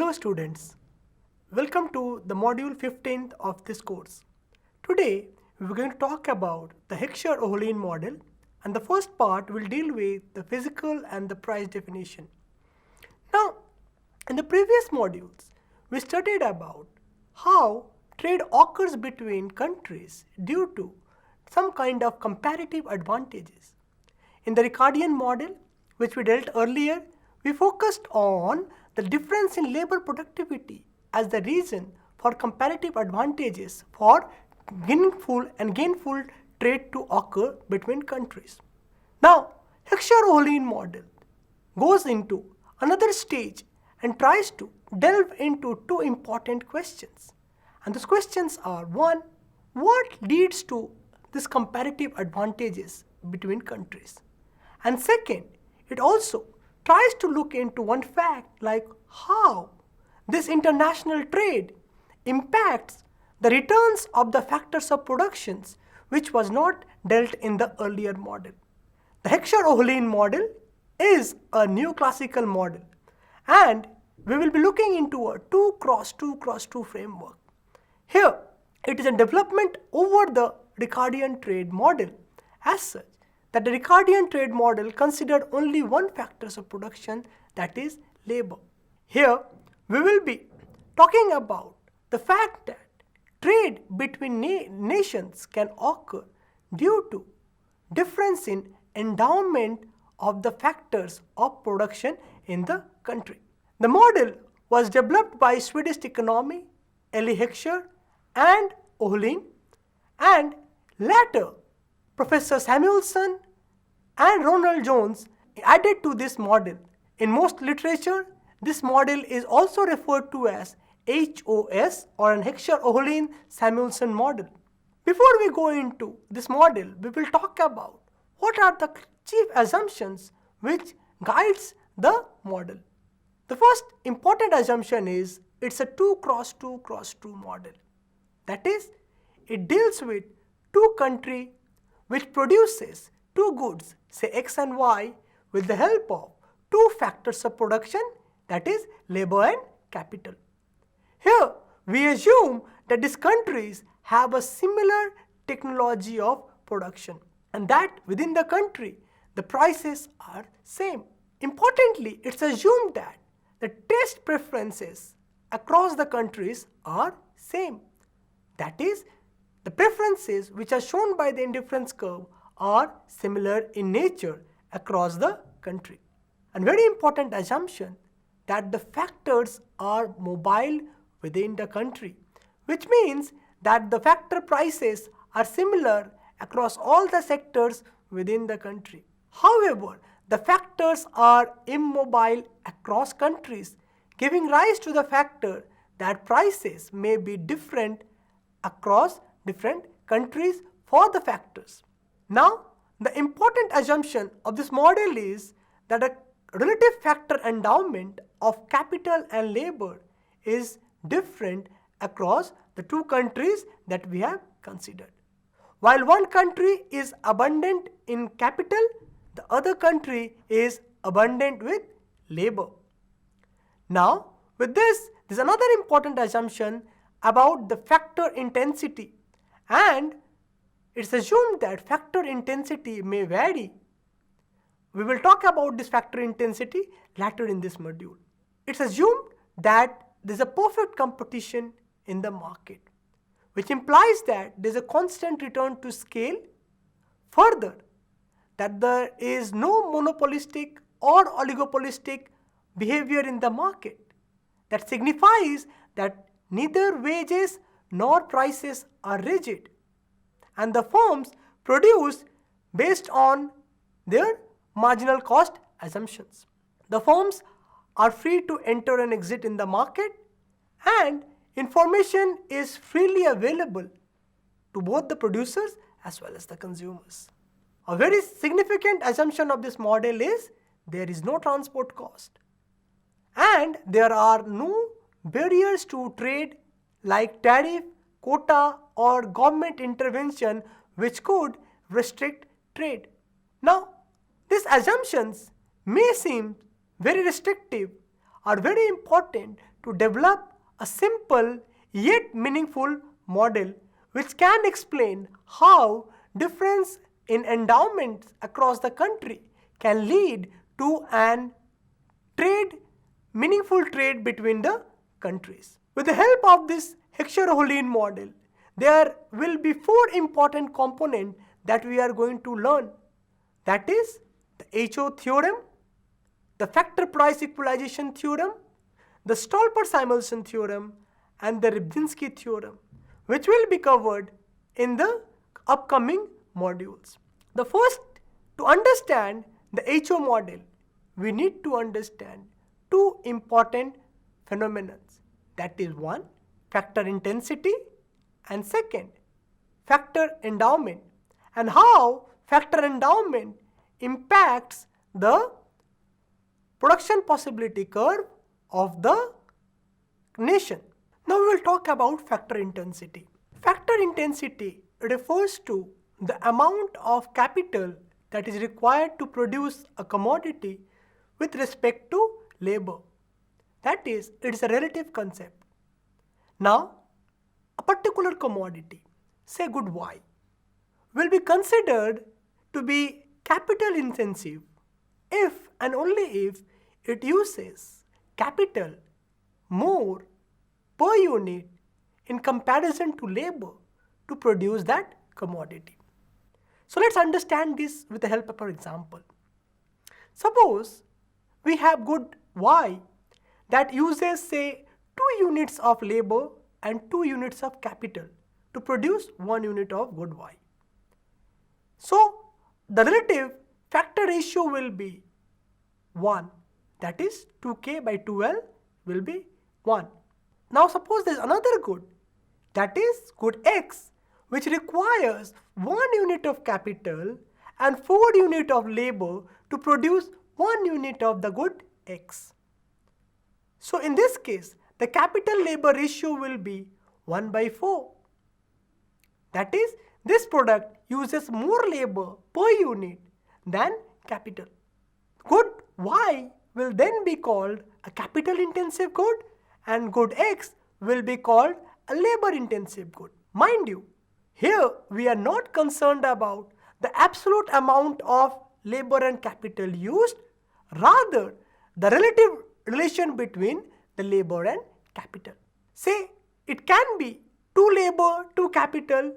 Hello students, welcome to the module 15th of this course. Today we're going to talk about the Heckscher-Ohlin model, and the first part will deal with the physical and the price definition. Now, in the previous modules we studied about how trade occurs between countries due to some kind of comparative advantages. In the Ricardian model, which we dealt earlier, we focused on the difference in labor productivity as the reason for comparative advantages for gainful and gainful trade to occur between countries. Now, Heckscher-Ohlin model goes into another stage and tries to delve into two important questions. And those questions are: one, what leads to these comparative advantages between countries? And second, it also tries to look into one fact like how this international trade impacts the returns of the factors of productions, which was not dealt in the earlier model. The Heckscher-Ohlin model is a new classical model, and we will be looking into a 2x2x2 framework. Here, it is a development over the Ricardian trade model as such that the Ricardian trade model considered only one factor of production, that is labor. Here, we will be talking about the fact that trade between nations can occur due to difference in endowment of the factors of production in the country. The model was developed by Swedish economy Elie Heckscher and Ohlin, and later Professor Samuelson and Ronald Jones added to this model. In most literature, this model is also referred to as HOS, or an Heckscher-Ohlin-Samuelson model. Before we go into this model, we will talk about what are the chief assumptions which guides the model. The first important assumption is it's a 2x2x2 model. That is, it deals with two countries which produces two goods, say X and Y, with the help of two factors of production, that is labor and capital. Here we assume that these countries have a similar technology of production and that within the country the prices are same. Importantly, it's assumed that the taste preferences across the countries are same. That is, the preferences which are shown by the indifference curve are similar in nature across the country. And very important assumption that the factors are mobile within the country, which means that the factor prices are similar across all the sectors within the country. However, the factors are immobile across countries, giving rise to the factor that prices may be different across different countries for the factors. Now, the important assumption of this model is that a relative factor endowment of capital and labor is different across the two countries that we have considered. While one country is abundant in capital, the other country is abundant with labor. Now, with this, there is another important assumption about the factor intensity, and it's assumed that factor intensity may vary. We will talk about this factor intensity later in this module. It's assumed that there's a perfect competition in the market, which implies that there's a constant return to scale. Further, that there is no monopolistic or oligopolistic behavior in the market. That signifies that neither wages nor prices are rigid, and the firms produce based on their marginal cost assumptions. The firms are free to enter and exit in the market, and information is freely available to both the producers as well as the consumers. A very significant assumption of this model is there is no transport cost, and there are no barriers to trade like tariff, quota or government intervention which could restrict trade. Now, these assumptions may seem very restrictive are very important to develop a simple yet meaningful model which can explain how difference in endowments across the country can lead to an meaningful trade between the countries. With the help of this Heckscher-Ohlin model, there will be 4 important components that we are going to learn. That is the HO theorem, the factor price equalization theorem, the Stolper-Samuelson theorem, and the Rybczynski theorem, which will be covered in the upcoming modules. The first, to understand the HO model, we need to understand 2 important phenomena. That is one, factor intensity, and second, factor endowment, and how factor endowment impacts the production possibility curve of the nation. Now we will talk about factor intensity. Factor intensity refers to the amount of capital that is required to produce a commodity with respect to labor. That is, it is a relative concept. Now, a particular commodity, say good Y, will be considered to be capital intensive if and only if it uses capital more per unit in comparison to labor to produce that commodity. So let's understand this with the help of an example. Suppose we have good Y that uses say 2 units of labor and 2 units of capital to produce 1 unit of good Y. So the relative factor ratio will be 1, that is 2K by 2L will be 1. Now suppose there is another good, that is good X, which requires 1 unit of capital and 4 unit of labor to produce 1 unit of the good X. So in this case, the capital labor ratio will be 1 by 4. That is, this product uses more labor per unit than capital. Good Y will then be called a capital intensive good and good X will be called a labor intensive good. Mind you, here we are not concerned about the absolute amount of labor and capital used, rather the relative relation between the labor and capital. Say it can be 2 labor, 2 capital,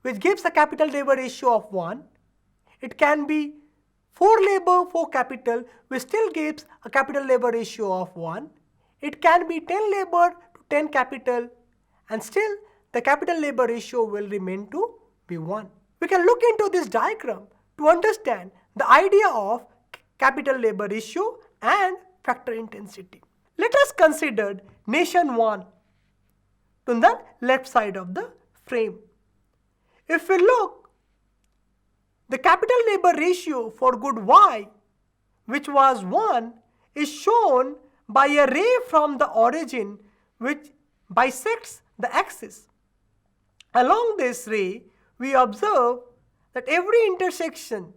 which gives a capital labor ratio of 1. It can be 4 labor, 4 capital, which still gives a capital labor ratio of 1. It can be 10 labor to 10 capital, and still the capital labor ratio will remain to be 1. We can look into this diagram to understand the idea of capital labor ratio and factor intensity. Let us consider nation 1 to the left side of the frame. If we look, the capital labor ratio for good Y, which was 1, is shown by a ray from the origin which bisects the axis. Along this ray, we observe that every intersection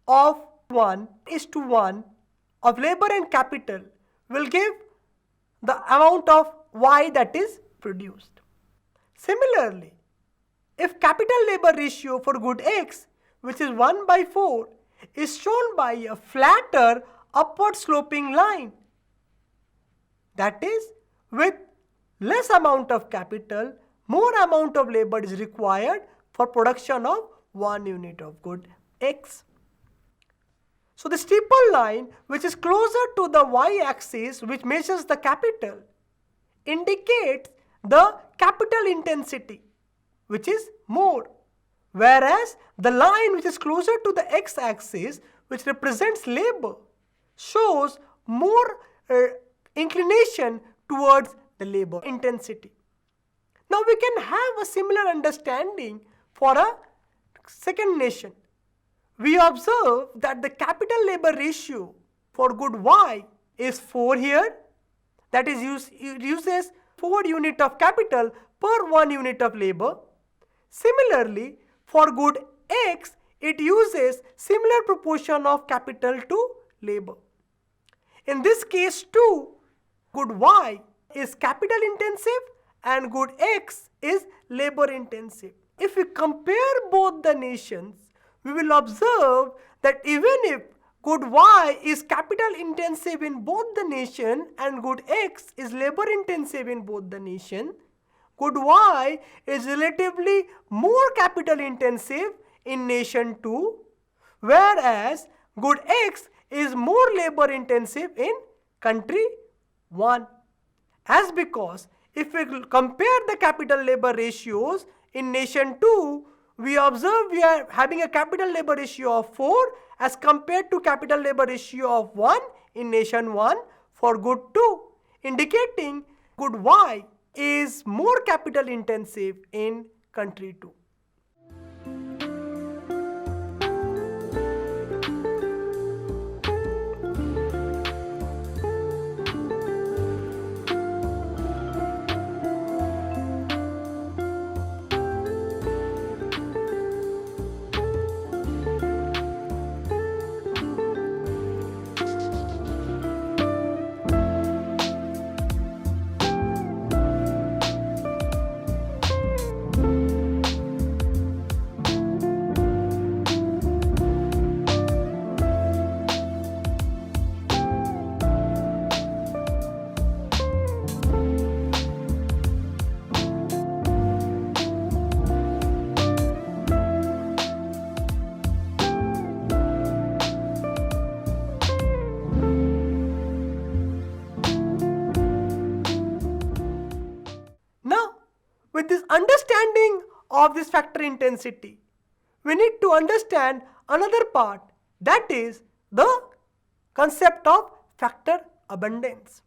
of 1:1 of labor and capital will give the amount of Y that is produced. Similarly, if capital labor ratio for good X, which is 1 by 4, is shown by a flatter upward sloping line, that is, with less amount of capital, more amount of labor is required for production of 1 unit of good X. So the steeper line, which is closer to the Y-axis, which measures the capital, indicates the capital intensity, which is more, whereas the line which is closer to the X-axis, which represents labor, shows more inclination towards the labor intensity. Now we can have a similar understanding for a second nation. We observe that the capital labor ratio for good Y is 4 here, that is it uses 4 unit of capital per 1 unit of labor. Similarly, for good X, it uses similar proportion of capital to labor. In this case too, good Y is capital intensive and good X is labor intensive. If we compare both the nations, we will observe that even if good Y is capital intensive in both the nation and good X is labor intensive in both the nation, good Y is relatively more capital intensive in nation 2, whereas good X is more labor intensive in country 1. As because if we compare the capital labor ratios in nation 2, we observe we are having a capital labor ratio of 4 as compared to capital labor ratio of 1 in nation 1 for good 2, indicating good Y is more capital intensive in country 2. Now, with this understanding of this factor intensity, we need to understand another part, that is the concept of factor abundance.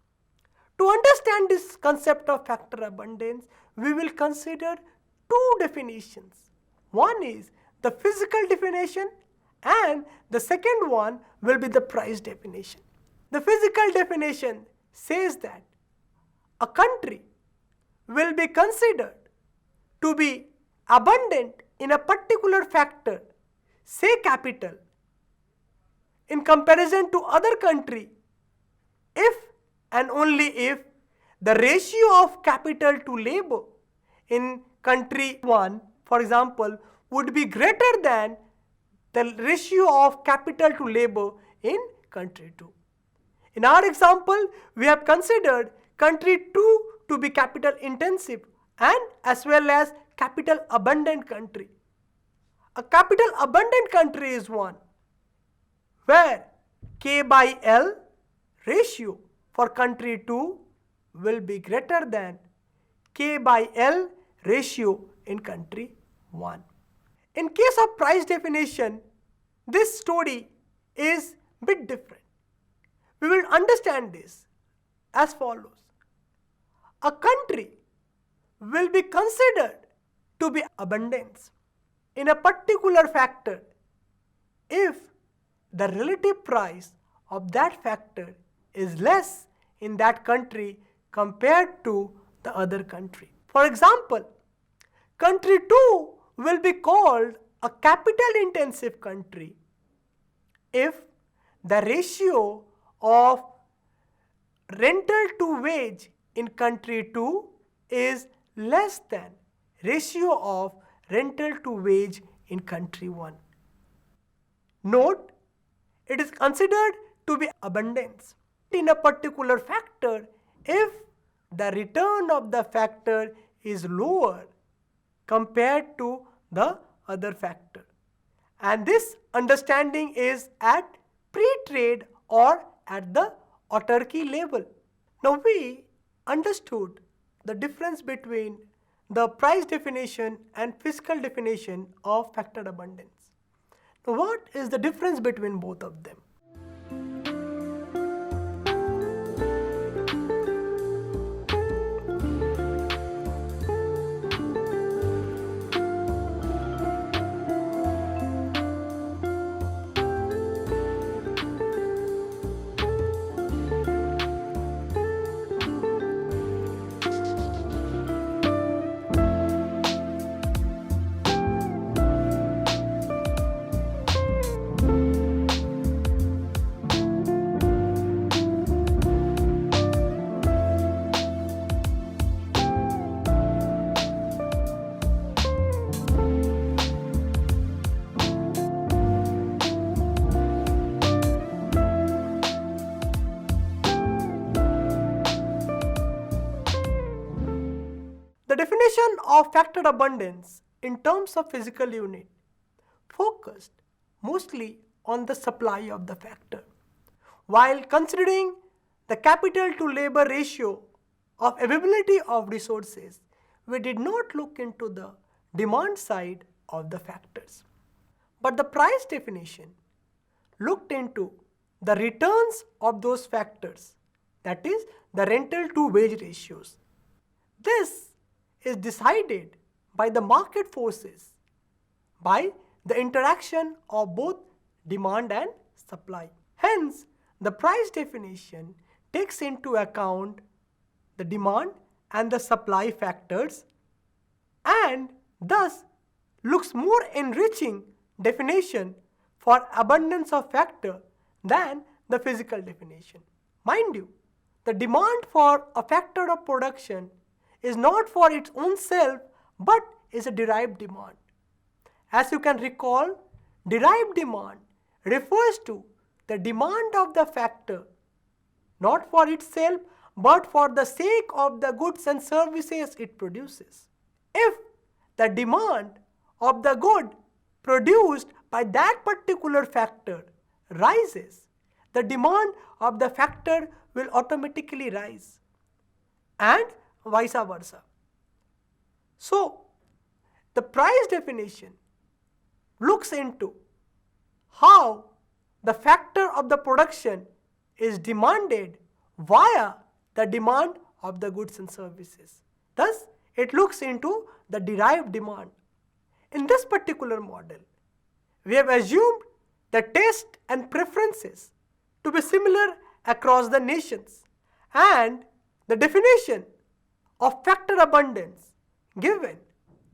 To understand this concept of factor abundance, we will consider two definitions. One is the physical definition and the second one will be the price definition. The physical definition says that a country will be considered to be abundant in a particular factor, say capital, in comparison to other country, if and only if the ratio of capital to labor in country 1, for example, would be greater than the ratio of capital to labor in country 2. In our example, we have considered country 2 to be capital intensive and as well as capital abundant country. A capital abundant country is one where K by L ratio for country 2 will be greater than K by L ratio in country 1. In case of price definition, this story is bit different. We will understand this as follows. A country will be considered to be abundance in a particular factor if the relative price of that factor is less in that country compared to the other country. For example, country 2 will be called a capital intensive country if the ratio of rental to wage in country 2 is less than ratio of rental to wage in country 1. Note, it is considered to be abundance in a particular factor if the return of the factor is lower compared to the other factor. And this understanding is at pre-trade or at the autarky level. Now we understood the difference between the price definition and physical definition of factor abundance. Now what is the difference between both of them? definition of factor abundance in terms of physical unit focused mostly on the supply of the factor. While considering the capital to labor ratio of availability of resources, we did not look into the demand side of the factors. But the price definition looked into the returns of those factors, that is, the rental to wage ratios. This is decided by the market forces, by the interaction of both demand and supply. Hence, the price definition takes into account the demand and the supply factors and thus looks more enriching definition for abundance of factor than the physical definition. Mind you, the demand for a factor of production is not for its own self but is a derived demand. As you can recall, derived demand refers to the demand of the factor not for itself but for the sake of the goods and services it produces. If the demand of the good produced by that particular factor rises, the demand of the factor will automatically rise and vice versa. So, the price definition looks into how the factor of the production is demanded via the demand of the goods and services. Thus, it looks into the derived demand. In this particular model, we have assumed the taste and preferences to be similar across the nations, and the definition of factor abundance given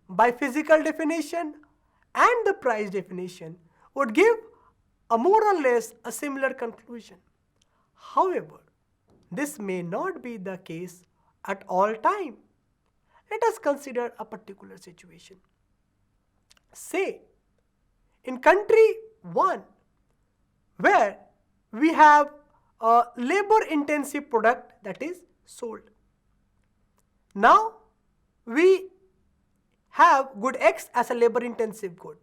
by physical definition and the price definition would give a more or less a similar conclusion. However, this may not be the case at all time. Let us consider a particular situation. Say, in country 1, where we have a labor intensive product that is sold. Now, we have good X as a labor intensive good.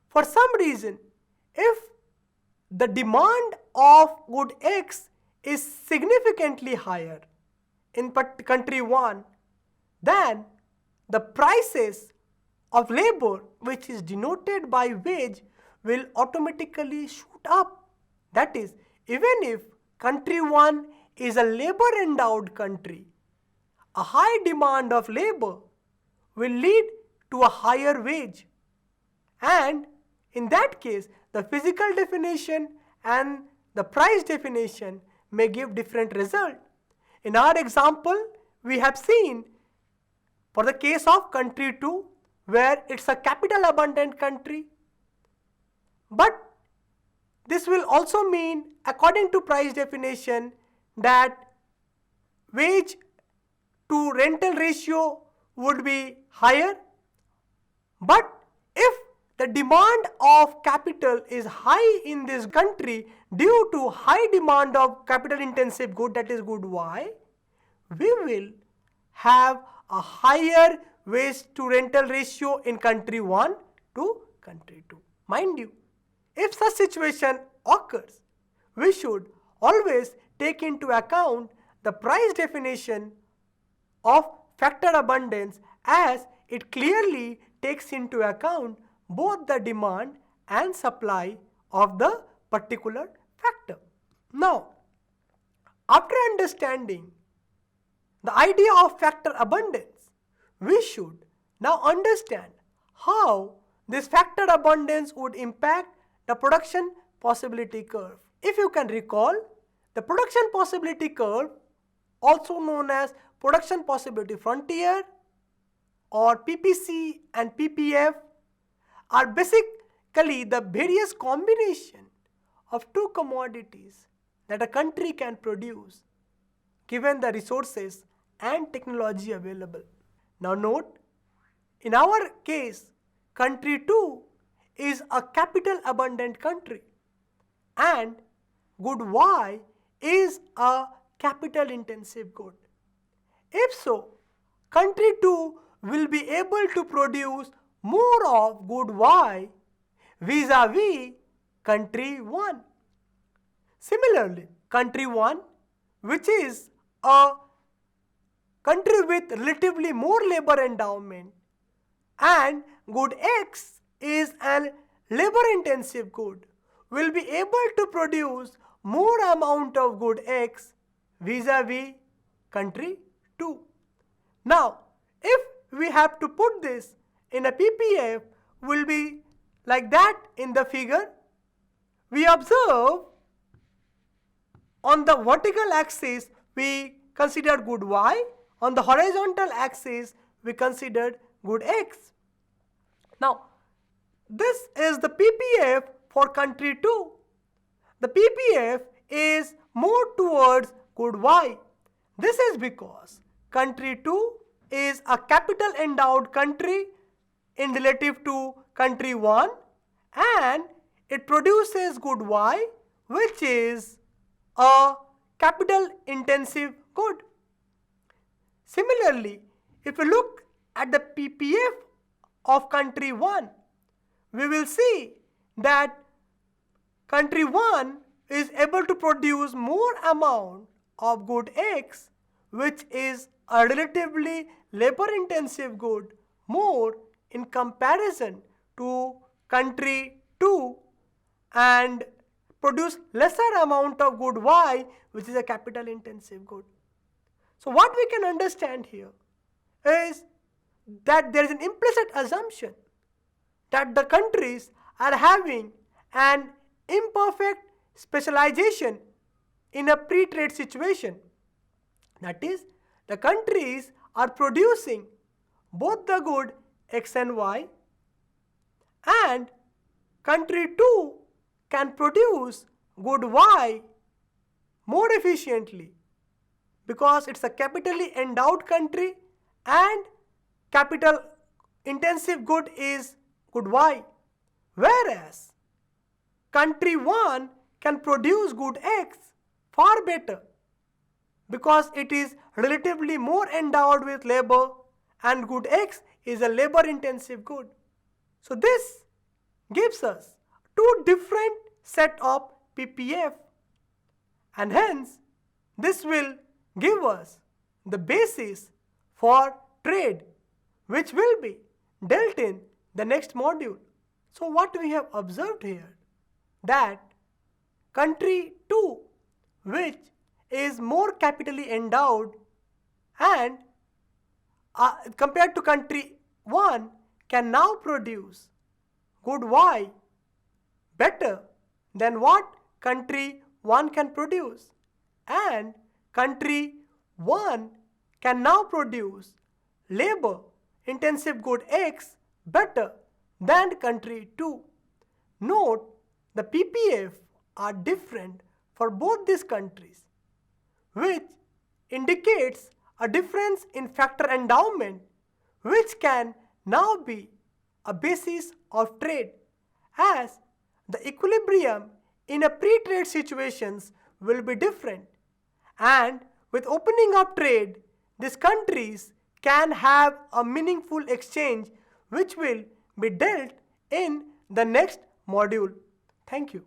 For some reason, if the demand of good X is significantly higher in country 1, then the prices of labor, which is denoted by wage, will automatically shoot up. That is, even if country 1 is a labor endowed country, a high demand of labor will lead to a higher wage. And in that case, the physical definition and the price definition may give different result. In our example, we have seen for the case of country 2, where it's a capital abundant country, but this will also mean, according to price definition, that wage to rental ratio would be higher. But if the demand of capital is high in this country due to high demand of capital intensive good, that is good Y, we will have a higher wage to rental ratio in country 1 to country 2. Mind you, if such situation occurs, we should always take into account the price definition of factor abundance, as it clearly takes into account both the demand and supply of the particular factor. Now, after understanding the idea of factor abundance, we should now understand how this factor abundance would impact the production possibility curve. If you can recall, the production possibility curve, also known as production possibility frontier or PPC and PPF, are basically the various combination of two commodities that a country can produce given the resources and technology available. Now note, in our case, country 2 is a capital abundant country and good Y is a capital intensive good. If so, country 2 will be able to produce more of good Y vis-a-vis country 1. Similarly, country 1, which is a country with relatively more labor endowment, and good X is an labor intensive good, will be able to produce more amount of good X vis-a-vis country 2. Now, if we have to put this in a PPF, will be like that in the figure. We observe on the vertical axis we considered good Y, on the horizontal axis we considered good X. Now, this is the PPF for country 2. The PPF is more towards good Y. This is because country 2 is a capital endowed country in relative to country 1, and it produces good Y, which is a capital intensive good. Similarly, if we look at the PPF of country 1, we will see that country 1 is able to produce more amount of good X, which is a relatively labor intensive good, more in comparison to country 2, and produce lesser amount of good Y, which is a capital intensive good. So what we can understand here is that there is an implicit assumption that the countries are having an imperfect specialization in a pre-trade situation. That is, the countries are producing both the good X and Y, and country 2 can produce good Y more efficiently because it's a capitally endowed country and capital intensive good is good Y. Whereas country 1 can produce good X far better because it is relatively more endowed with labor, and good X is a labor intensive good. So this gives us two different set of PPF, and hence this will give us the basis for trade, which will be dealt in the next module. So what we have observed here, that country 2, which is more capitally endowed and compared to country 1, can now produce good Y better than what country 1 can produce, and country 1 can now produce labor intensive good X better than country 2. Note, the PPF are different for both these countries, which indicates a difference in factor endowment, which can now be a basis of trade, as the equilibrium in a pre-trade situations will be different, and with opening up trade, these countries can have a meaningful exchange, which will be dealt in the next module. Thank you.